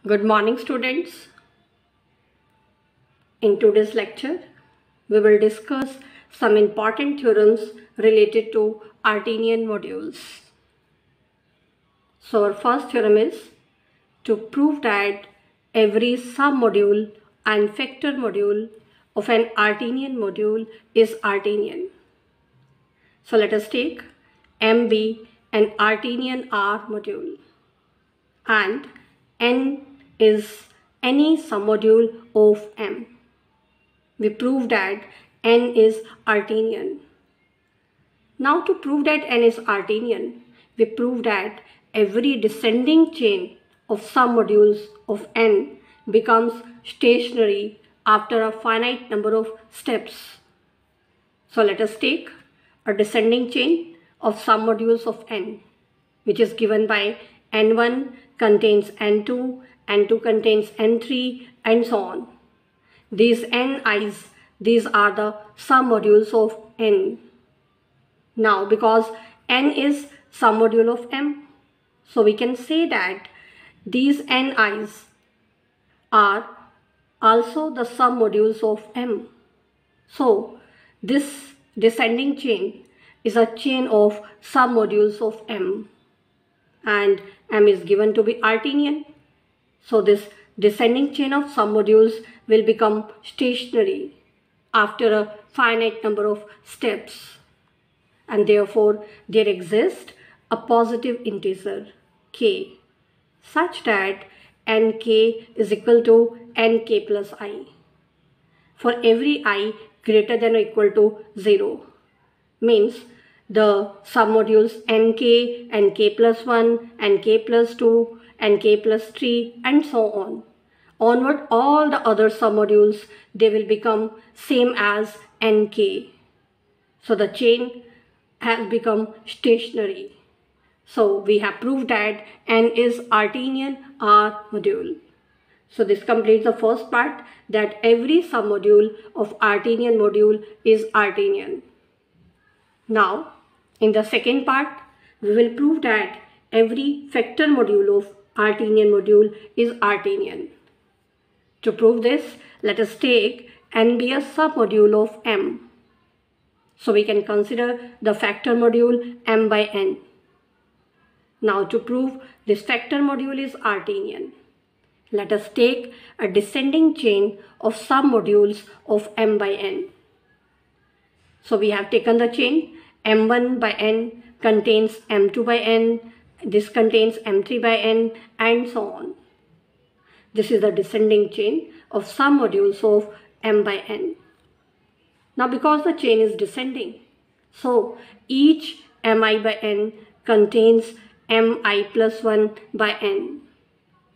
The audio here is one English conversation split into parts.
Good morning, students. In today's lecture, we will discuss some important theorems related to Artinian modules. So our first theorem is to prove that every submodule and factor module of an Artinian module is Artinian. So let us take M be an Artinian R module and N is any submodule of M. We prove that N is Artinian. Now to prove that N is Artinian, we prove that every descending chain of submodules of N becomes stationary after a finite number of steps. So let us take a descending chain of submodules of N, which is given by N1 contains N2, N2 contains N3, and so on. These Ni's, these are the submodules of N. Now because N is submodule of M, so we can say that these Ni's are also the submodules of M. So this descending chain is a chain of submodules of M, and M is given to be Artinian. So this descending chain of submodules will become stationary after a finite number of steps, and therefore there exists a positive integer k such that nk is equal to nk plus I for every I greater than or equal to 0. Means the submodules nk, nk plus 1, nk plus 2, nk plus 3 and so on. Onward all the other submodules, they will become same as nk. So the chain has become stationary. So we have proved that N is Artinian R module. So this completes the first part, that every submodule of Artinian module is Artinian. Now in the second part, we will prove that every factor module of Artinian module is Artinian. To prove this, let us take N be a submodule of M. So we can consider the factor module M by N. Now to prove this factor module is Artinian, let us take a descending chain of submodules of M by N. So we have taken the chain M1 by N contains M2 by N, this contains M3 by N and so on. This is the descending chain of submodules of M by N. Now because the chain is descending, so each Mi by N contains Mi plus 1 by N.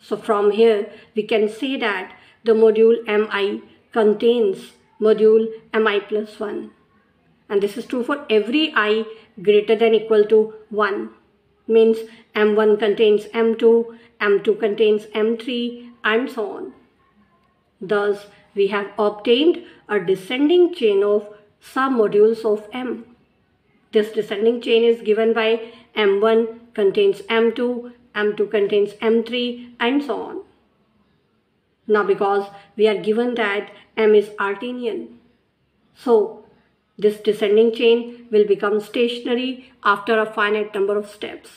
So from here we can say that the module Mi contains module Mi plus 1. And this is true for every I greater than equal to 1. Means M1 contains M2, M2 contains M3 and so on. Thus we have obtained a descending chain of submodules of M. This descending chain is given by M1 contains M2, M2 contains M3 and so on. Now because we are given that M is Artinian, so this descending chain will become stationary after a finite number of steps.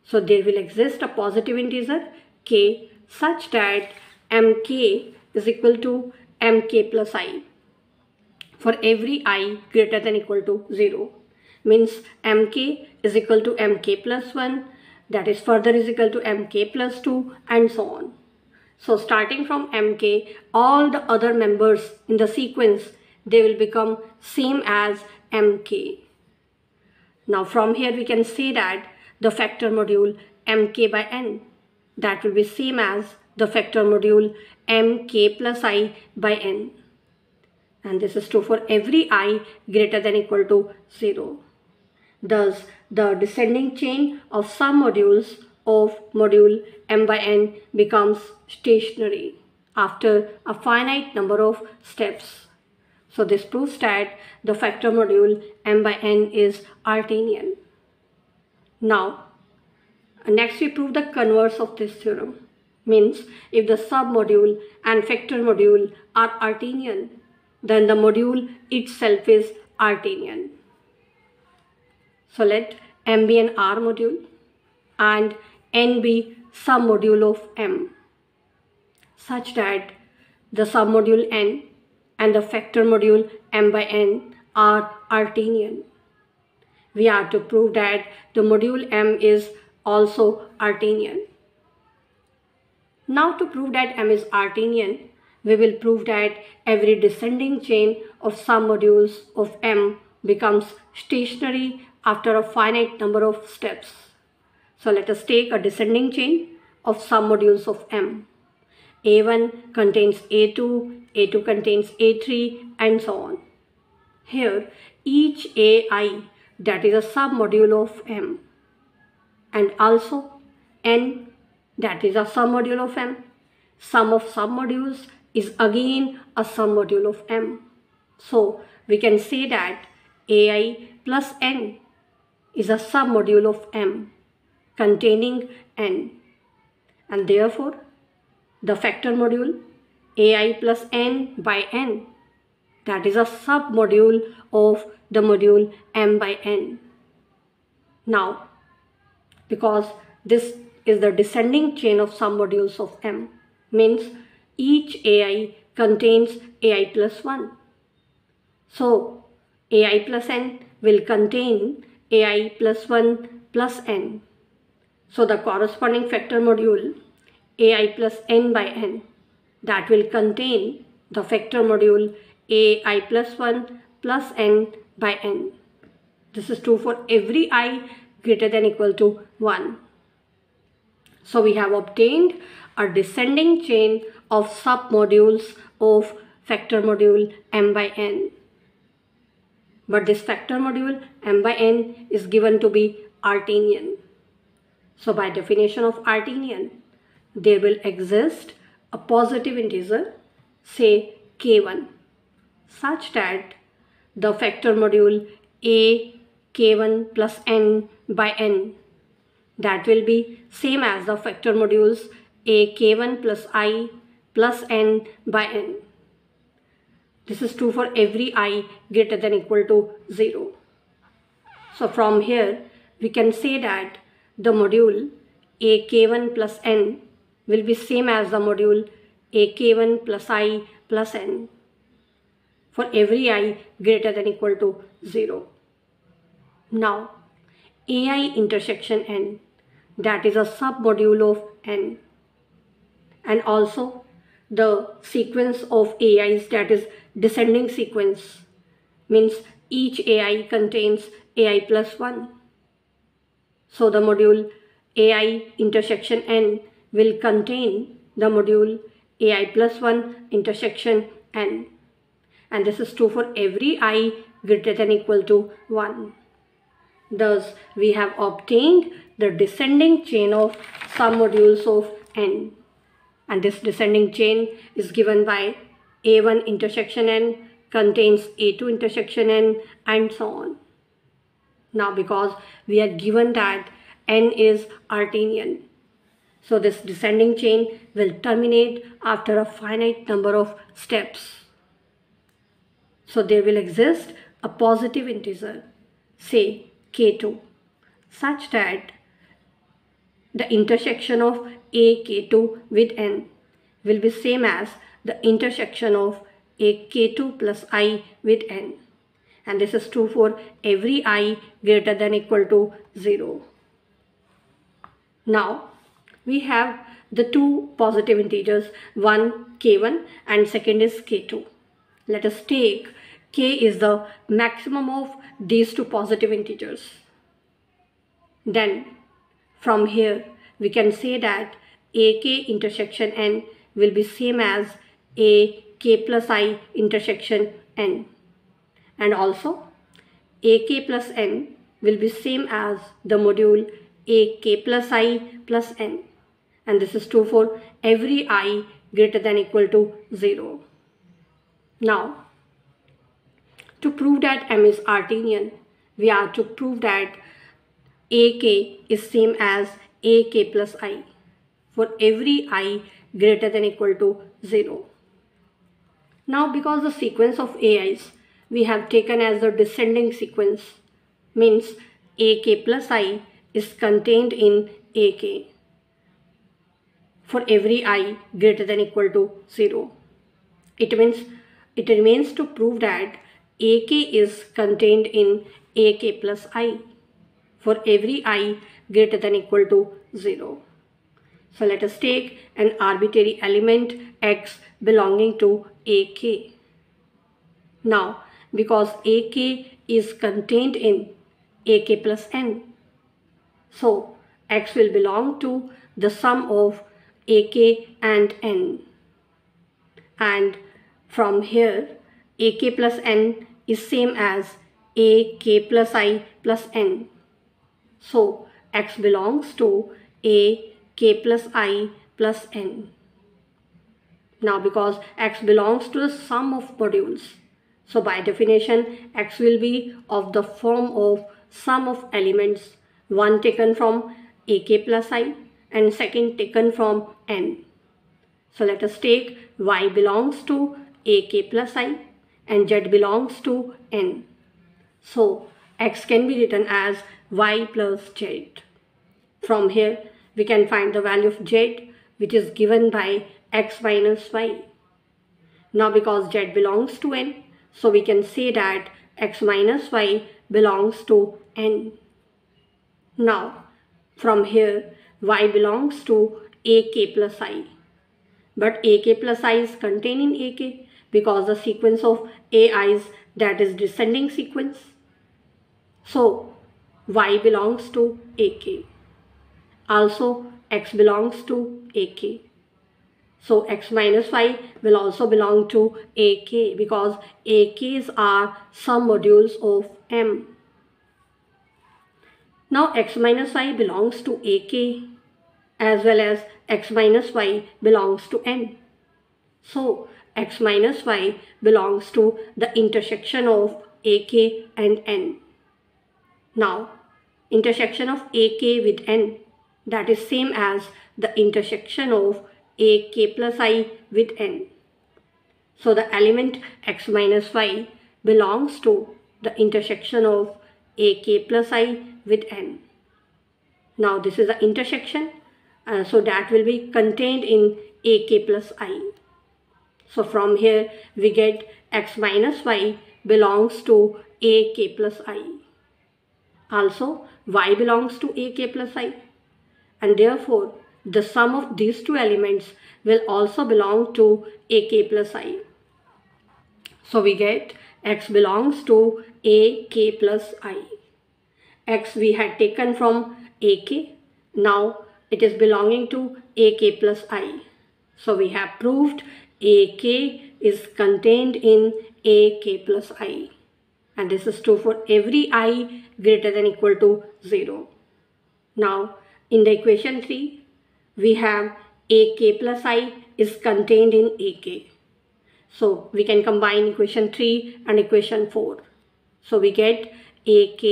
So there will exist a positive integer k such that mk is equal to mk plus I for every I greater than equal to 0. Means mk is equal to mk plus 1, that is further is equal to mk plus 2 and so on. So starting from mk, all the other members in the sequence, they will become same as mk. Now from here we can say that the factor module mk by n, that will be same as the factor module mk plus I by n. And this is true for every I greater than equal to 0. Thus, the descending chain of submodules of module M by N becomes stationary after a finite number of steps. So this proves that the factor module M by N is Artinian. Now, next we prove the converse of this theorem. Means if the submodule and factor module are Artinian, then the module itself is Artinian. So let M be an R module and N be submodule of M, such that the submodule N and the factor module M by N are Artinian. We are to prove that the module M is also Artinian. Now to prove that M is Artinian, we will prove that every descending chain of submodules of M becomes stationary after a finite number of steps. So let us take a descending chain of submodules of M. A1 contains A2, A2 contains A3, and so on. Here each AI, that is a submodule of M, and also N, that is a submodule of M. Sum of submodules is again a submodule of M. So we can say that AI plus N is a submodule of M containing N, and therefore the factor module AI plus N by N, that is a submodule of the module M by N. Now, because this is the descending chain of submodules of M, means each AI contains AI plus 1. So AI plus N will contain AI plus 1 plus N. So the corresponding factor module AI plus N by N, that will contain the factor module AI plus 1 plus N by N. This is true for every I greater than or equal to 1. So we have obtained a descending chain of submodules of factor module M by N. But this factor module M by N is given to be Artinian. So by definition of Artinian, there will exist a positive integer, say k1, such that the factor module A k1 plus N by N, that will be same as the factor modules A k1 plus I plus N by N. This is true for every I greater than or equal to 0. So from here we can say that the module A k1 plus N will be same as the module A k1 plus I plus N for every I greater than or equal to 0. Now AI intersection N, that is a submodule of N, and also the sequence of AIs, that is descending sequence, means each AI contains AI plus 1. So the module AI intersection N will contain the module AI plus 1 intersection N, and this is true for every I greater than or equal to 1. Thus we have obtained the descending chain of submodules of N, and this descending chain is given by A1 intersection N contains A2 intersection N, and so on. Now because we are given that N is Artinian, so this descending chain will terminate after a finite number of steps. So there will exist a positive integer, say k2, such that the intersection of A k2 with N will be same as the intersection of A k2 plus I with N, and this is true for every I greater than or equal to 0. Now we have the two positive integers, one k1 and second is k2. Let us take k is the maximum of these two positive integers. Then from here we can say that AK intersection N will be same as AK plus I intersection N, and also AK plus N will be same as the module AK plus I plus N, and this is true for every I greater than or equal to 0. Now to prove that M is Artinian, we are to prove that AK is same as AK plus I for every I greater than equal to 0. Now because the sequence of AIs we have taken as the descending sequence, means AK plus I is contained in AK for every I greater than equal to 0. It means it remains to prove that AK is contained in AK plus I for every I greater than equal to 0. So let us take an arbitrary element X belonging to AK. Now because AK is contained in AK plus N, so X will belong to the sum of AK and N. And from here AK plus N is same as AK plus I plus N. So X belongs to AK plus I plus N. Now because X belongs to the sum of modules, so by definition X will be of the form of sum of elements, one taken from AK plus I and second taken from N. So let us take Y belongs to AK plus I and Z belongs to N. So X can be written as Y plus Z. From here we can find the value of Z, which is given by X minus Y. Now because Z belongs to N, so we can say that X minus Y belongs to N. Now from here Y belongs to AK plus I. But AK plus I is contained in AK because the sequence of AIs, that is descending sequence. So Y belongs to AK. Also X belongs to AK. So X minus Y will also belong to AK because AKs are some modules of M. Now X minus Y belongs to AK as well as X minus Y belongs to N. So X minus Y belongs to the intersection of AK and N. Now intersection of AK with N, that is same as the intersection of AK plus I with N. So the element X minus Y belongs to the intersection of AK plus I with N. Now this is the intersection, so that will be contained in AK plus I. So from here we get X minus Y belongs to AK plus I. Also Y belongs to AK plus I, and therefore the sum of these two elements will also belong to AK plus I. So we get X belongs to AK plus I. X we had taken from AK, now it is belonging to AK plus I. So we have proved AK is contained in AK plus I, and this is true for every I greater than equal to 0. Now in the equation 3 we have AK plus I is contained in AK. So we can combine equation 3 and equation 4. So we get AK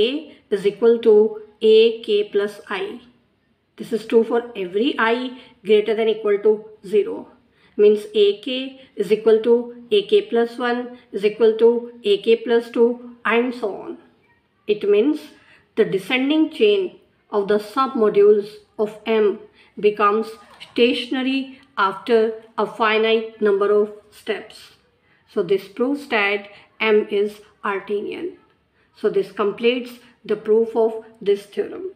is equal to AK plus I. This is true for every I greater than equal to 0. Means AK is equal to AK plus 1 is equal to AK plus 2 and so on. It means the descending chain of the submodules of M becomes stationary after a finite number of steps. So this proves that M is Artinian. So this completes the proof of this theorem.